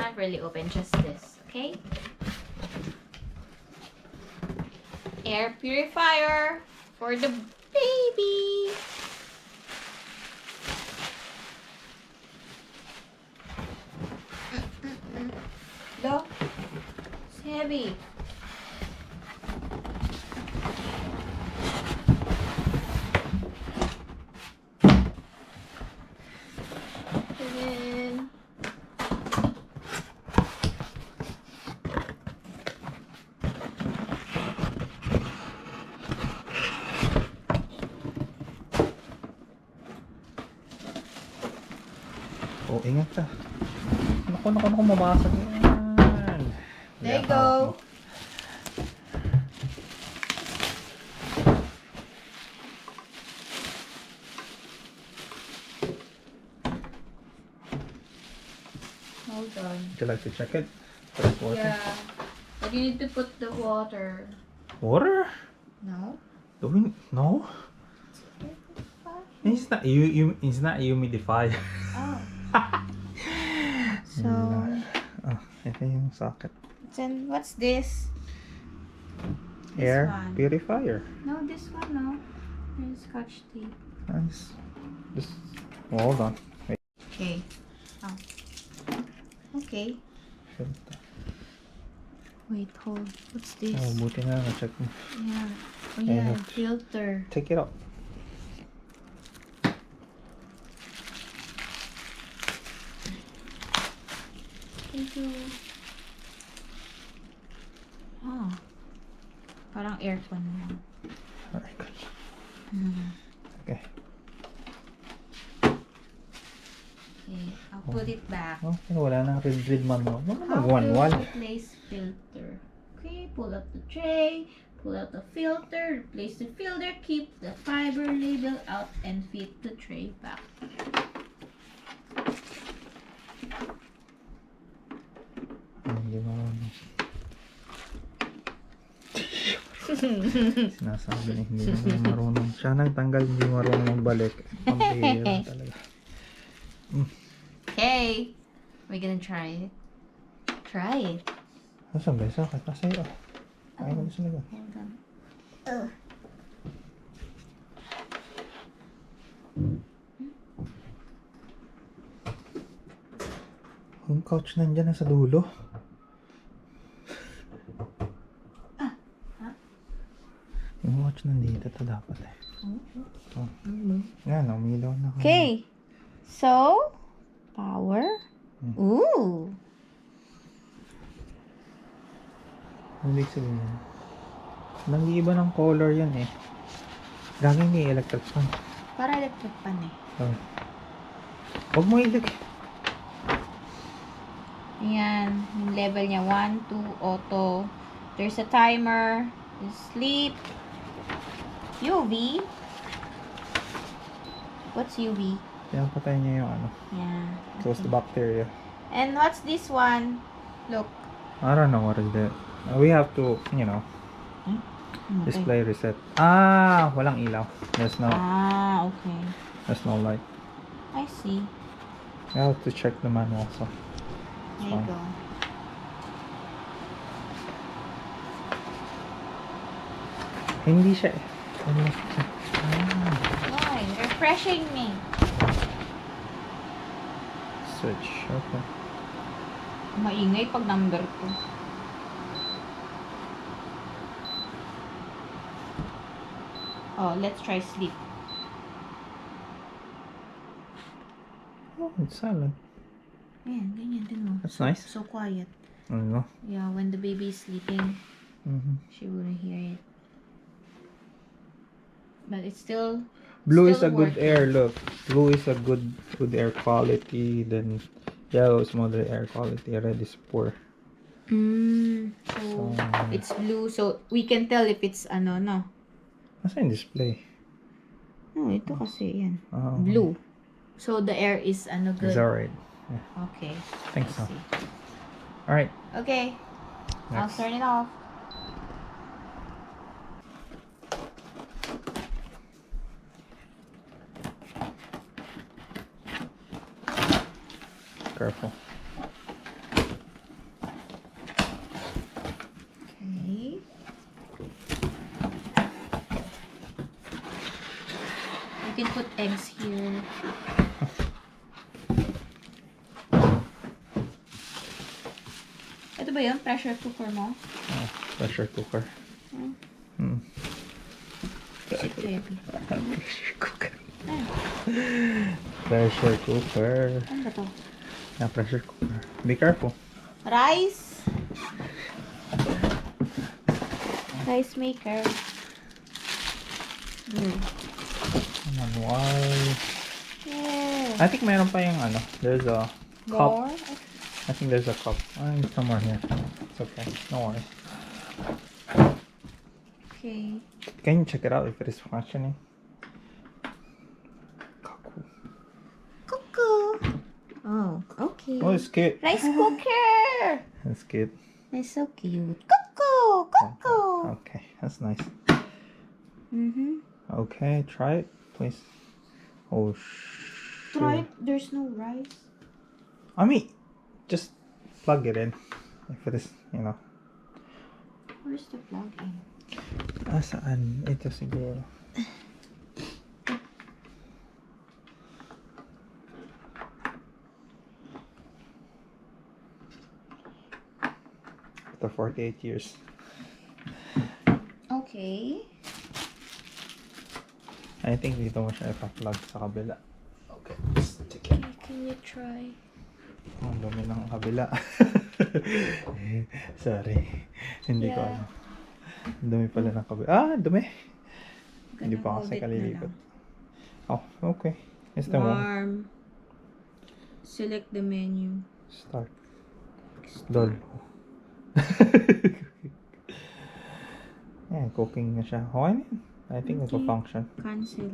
Not really open, just this, okay? Air purifier for the baby. Look, it's heavy. And then Oh, ingat ka. Naku, mabasag yan. there you go. Hold on. Would you like to check it? First water. Yeah. But you need to put the water. Water? No? No? It's not it's not humidifier. Oh. So, Ito yung socket. then what's this? This Air one. purifier. No, this one, no. There's scotch tape. Nice. Just hold on. Wait. Okay. Oh. Okay. Filter. Wait, hold. What's this? Oh, buti na check mo. Yeah. Oh, I yeah. have- Filter. Take it out. Thank you. Oh. Parang aircon lang. Alright, good. Okay. Okay. I'll put it back. Oh, wala na red manual. How Mag-one-one. to replace filter? Okay, pull out the tray, pull out the filter, replace the filter, keep the fiber label out, and fit the tray back. Hindi marunong. Sinasabi na hindi naman marunong. Siya nagtanggal, hindi marunong magbalik. Pambihira talaga. Okay, we're gonna try it. Try it. Nasaan ba? Sakit na sa'yo. Ayaw ko sa laga. Hold on. Yung couch nandyan na sa dulo. Yung couch nandito. Ito dapat eh. Oh. Yan, umilaw na. Okay, so power. Ooh. Hindi sabihin yan. Nag-iiba ng color yan eh. Lagi may electric fan. Para electric pan eh. Oh. Huwag mo ilagay. Ayan, yung level niya 1, 2, auto. There's a timer, sleep, UV. What's UV? Kaya patay niya yung ano. Yeah. Close the bacteria. And what's this one? Look. I don't know what is that. We have to, you know, Okay. display reset. Ah, walang ilaw. There's no light. I see. I have to check the manual so. There you go. Hindi siya eh. Why? Refreshing me. Switch. Okay. Maingay pag number 2. Oh, let's try sleep. Oh, it's silent. Ayan, ganyan din mo. That's nice. So quiet. Ano? Yeah, when the baby is sleeping, she wouldn't hear it. But it's still Blue is a still good working. air. Look, blue is a good air quality. Then yellow is moderate air quality. Red is poor. So it's blue. So we can tell if it's ano, no? Nasa yung display? No, ito kasi yan. Oh, Blue. So the air is ano good. It's alright. Okay. I think so. see. Alright. Okay. I'll Next. turn it off. Careful. can put eggs here. Ito ba yun? Pressure cooker mo? Oh, pressure cooker. It's heavy. Pressure cooker. Ay, Pressure cooker. ano ba to? Yeah, pressure cooker. Be careful. Rice. Rice maker. Manual. Yeah. I think mayroon pa yung ano. There's a cup. More? I think there's a cup. It's somewhere here. It's okay. No worries. Okay. Can you check it out if it is functioning? Cuckoo. Cuckoo. Oh, okay. Oh, it's cute. Rice cooker. That's cute. It's so cute. Cuckoo. Cuckoo. Okay, that's nice. Mm-hmm. Okay, try it, please. Oh, Try it. There's no rice. I mean, just plug it in. If it is, you know. Where's the plug in? Saan? Ito siguro. After 48 years. Okay. I think dito mo siya ipa-plug sa kabila. Okay, stick it. Can you try? Ang dumi ng kabila. Sorry. Hindi ko Yeah. ano. Ang dumi pala ng kabila. Ah, dumi. Hindi Gonna pa hold kasi it na kalilipat. lang. Oh, okay. It's the one. Warm. Select the menu. Start. Dol. Yeah, cooking na siya. Okay na yun. I think it's a Okay. function. Cancel.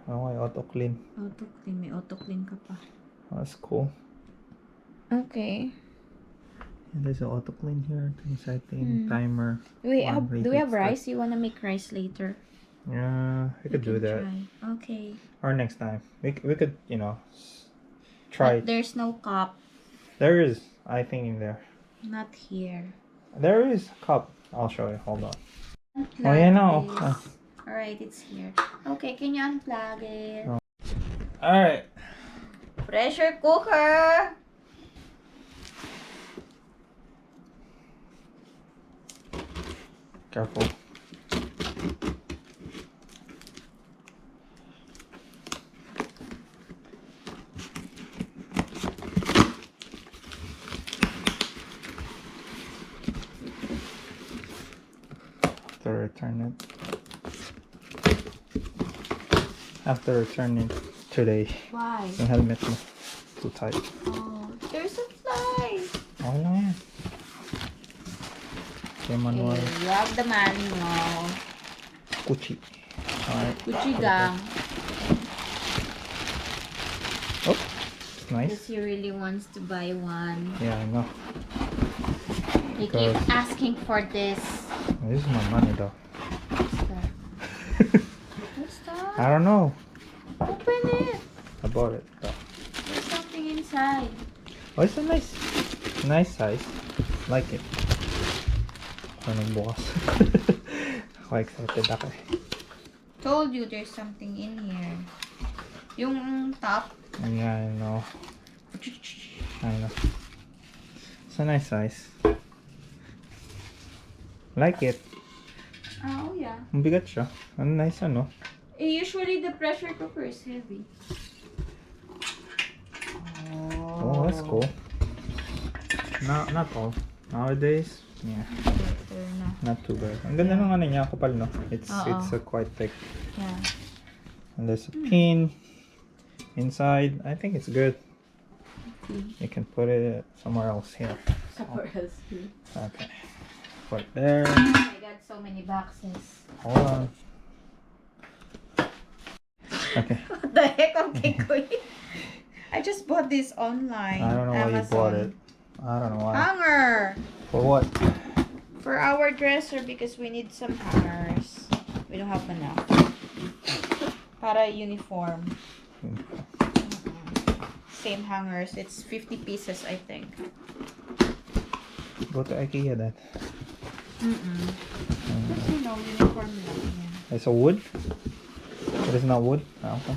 Okay, auto clean. Auto clean. May auto clean ka pa. That's cool. Okay. And there's an auto clean here. Setting, timer. One, Do we have repeat, rice? You wanna make rice later? Yeah, we could do can that. Try. Okay. Or next time. We could, you know, try. But there's no cup. There is, I think, in there. Not here. There is a cup. I'll show you. Hold on. Unplug yeah, no. this. Alright, it's here. Okay, can you unplug it? Oh. Alright. Pressure cooker! Careful. To return it. After returning today, Why? yung helmet mo. Too tight. Oh, there's a fly! Okay lang yan. Okay, manual. Okay, you have the manual. Kuchi. Alright. Kuchigang. Oh, it's nice. Because he really wants to buy one. Yeah, I know. He keep asking for this. This is my money though. What's that? What's that? I don't know. Open it. I bought it though. There's something inside. Oh, it's a nice size. Like it. Ako nagbukas. Ako excited ako eh. Told you there's something in here. Yung top. Yeah, I know. I know. It's a nice size. Like it. Oh, yeah. Ang bigat siya. Ang nice ano. Usually the pressure cooker is heavy. Oh, that's cool. Not all. Nowadays, yeah, Better na. not too bad. Ang ganda ng ano niya, kapal no. It's quite thick. Yeah. And there's a pin inside. I think it's good. You can put it somewhere else here. Somewhere else. Okay. Put it there. Oh my god, so many boxes. Hold on. Okay. What the heck, okay, I just bought this online. I don't know why you bought it. I don't know why. Hanger! For what? For our dresser because we need some hangers. We don't have enough. Para uniform. Same hangers. It's 50 pieces, I think. Go to IKEA then. Kasi no, uniform lang yan. It's a wood? It is not wood? Ah, okay.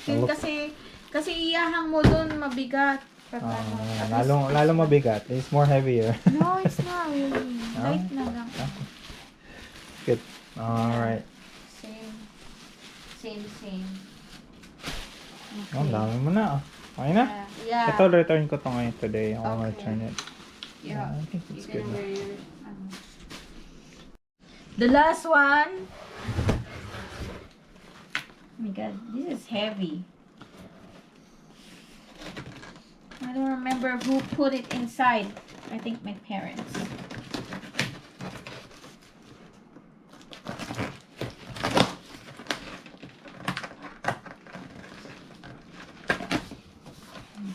Feel kasi iyahang mo dun mabigat. Lalo mabigat. It's more heavier. No, it's not really. Light na lang. Good. Alright. Same. Oh, dami mo na. Okay na? Yeah. Ito, return ko to ngayon today. I'll Okay. return it. Yeah. I think it's good. Wear your, The last one. Oh my god, this is heavy. I don't remember who put it inside. I think my parents.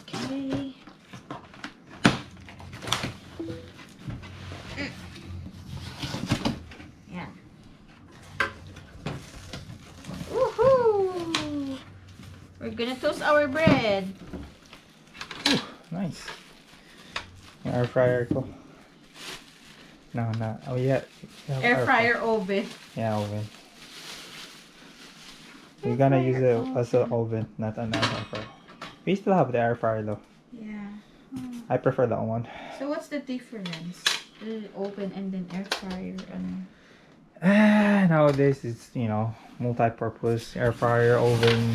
Okay. Yeah. Woohoo! We're gonna toast our bread. Nice. Yung air fryer ko. No. Oh, yeah. Air fryer oven. Yeah, oven. We're gonna use it as an oven, not an air fryer. We still have the air fryer though. Yeah. I prefer that one. So what's the difference? Oven and then air fryer and Nowadays it's, multi-purpose air fryer, oven.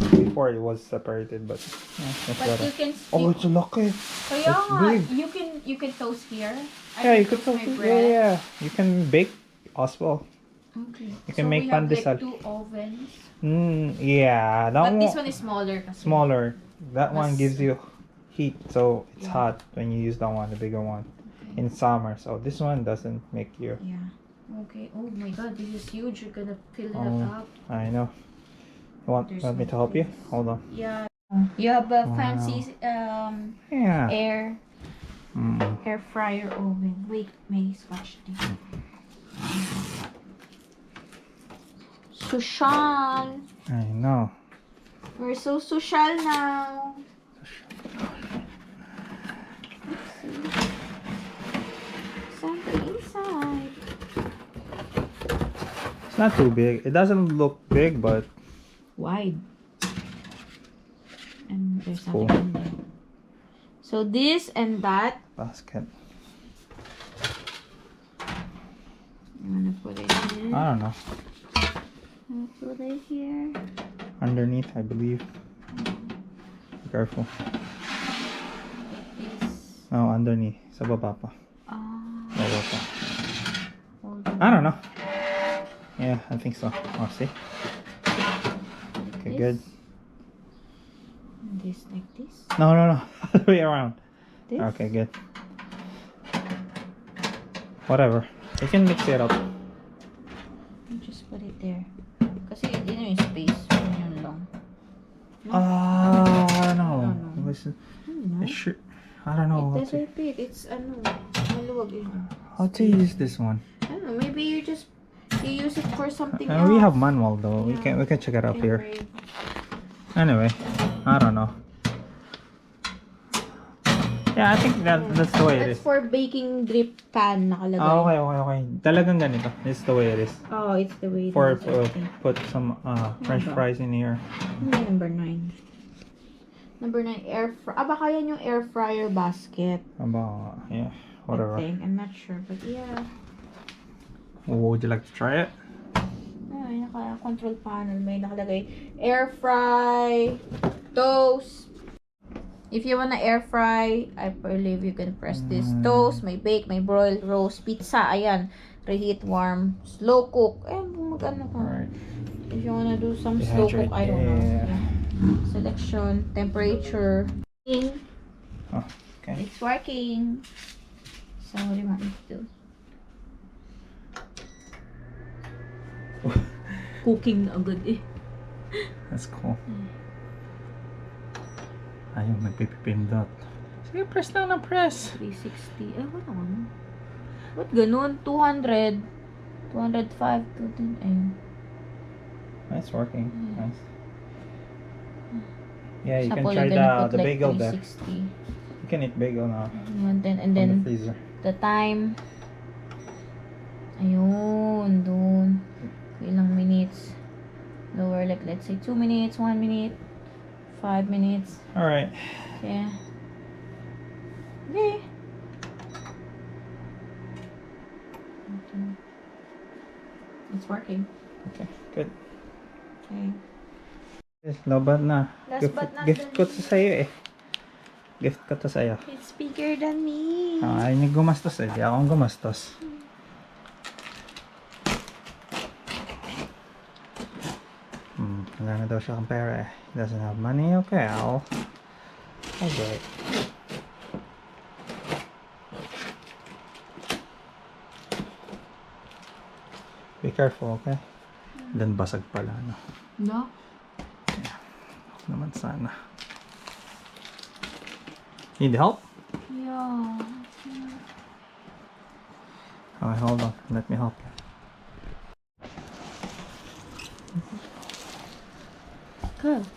Before it was separated, but it's but better. you can Oh, it's lucky. Kaya It's nga, big. you can toast here. Yeah, you could toast toast my it. bread. Yeah. You can bake as well. Okay. You can so make we have pandesal. like 2 ovens. Yeah, that But one this one is smaller kasi. smaller. That one Mas- gives you heat, so it's Yeah. hot when you use that one, the bigger one, in summer. So this one doesn't make you. Yeah. Okay. Oh my god, this is huge. You're gonna fill it Oh. up. I know. You want There's me no to help you? place. Hold on. Yeah. You have a Wow. fancy Yeah. air fryer oven. Wait, may scotch tape. Social. I know. We're so social now. Something inside. It's not too big. It doesn't look big, but Wide. And there's Cool. nothing in there. So this and that. basket. I'm gonna put it here. I don't know. I'm gonna put it here. Underneath, I believe. Be careful. This. No, underneath. Sa baba pa. Baba pa. Hold on. I don't know. Yeah, I think so. Oh, see? Okay, good. And this like this. No. Other way around. This. Okay, good. Whatever. You can mix it up. You just put it there. Kasi yun yung space. Yun lang. I don't know. I don't know. Listen, No. it should, I don't know. It doesn't fit. It's maluwag yun. How to use this one? I don't know. Maybe you use it for something else. We have manual though. Yeah. We can check it out here. Temporary. Anyway, I don't know. Yeah, I think that's the way it That's is. for baking drip pan nakalagay. Okay. Talagang ganito. This is the way it is. Oh, it's the way For it is, I think. put some French ba? fries in here. Number 9. Number 9, baka yan yung air fryer basket. Yeah, whatever. I think. I'm not sure, but yeah. Would you like to try it? Ay, naka-control panel. May nakalagay air fry, toast. If you wanna air fry, I believe you can press this. Toast, may bake, may broil, roast, pizza. Ayan. Reheat, warm, slow cook. Ayan, mag-ano ka. Alright. If you wanna do some slow cook, I don't know. Yeah. Yeah. Selection, temperature. Oh, okay. It's working. So, what do you want me to do? Cooking na agad eh. That's cool. Ayun, nagpipipindot. Sige, press lang ng press. 360. Eh, wala ano. Ba't ganun? 200. 205. 210. Ayun. It's working. Nice. Yeah, you Sa can polo, try gonna the put, like, bagel there. 360. You can eat bagel now And then from the freezer. the time. Ayun, doon. ilang minutes. Lower, like let's say 2 minutes, 1 minute, 5 minutes. Alright. Yeah. Okay. It's working. Okay, good. Okay. Lobat na. Last but not Gift the ko to sa'yo eh. Gift ko to sa'yo. It's bigger than me. Ayaw niya gumastos eh. Di akong gumastos. Wala na daw siya kang pera eh. He doesn't have money. Okay, I'll do it. Be careful, okay? Then basag pala, no? No? Naman sana. Need help? Yeah. Okay, hold on. Let me help you. Good.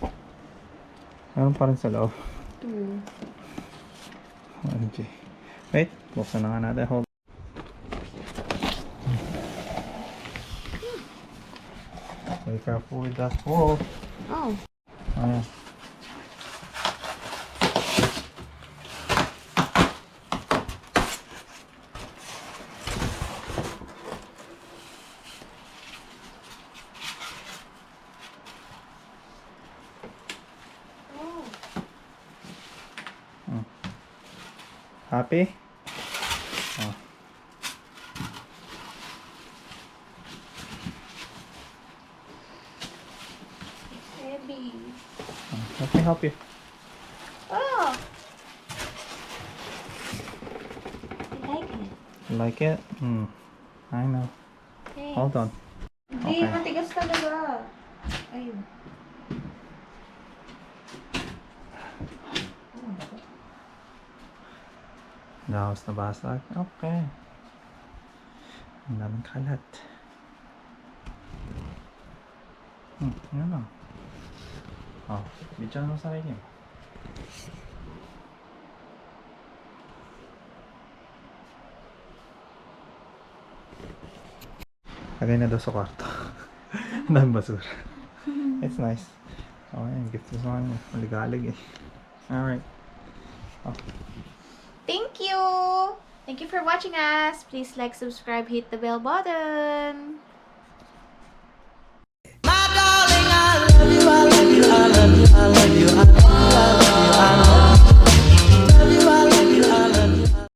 Meron pa rin sa loob. 2. OMG. Wait, buksan na nga natin. Hold on. Be careful with that hole. Oh. Ayan. Happy? Oh. Heavy. Let me help you. Oh. I like it. You like it? I know. Okay. Hold on. Hindi, Okay. matigas talaga. Ayun. Dahos na basag. Okay. Ang daming kalat. Ano lang. Oh, bidyan mo sarili mo. Lagay na daw sa kwarto. Ang daming basura. It's nice. Oh, yan. Gift ko sa kanya. Maligalig eh. Alright. Oh. Thank you. Thank you for watching us. Please like, subscribe, hit the bell button.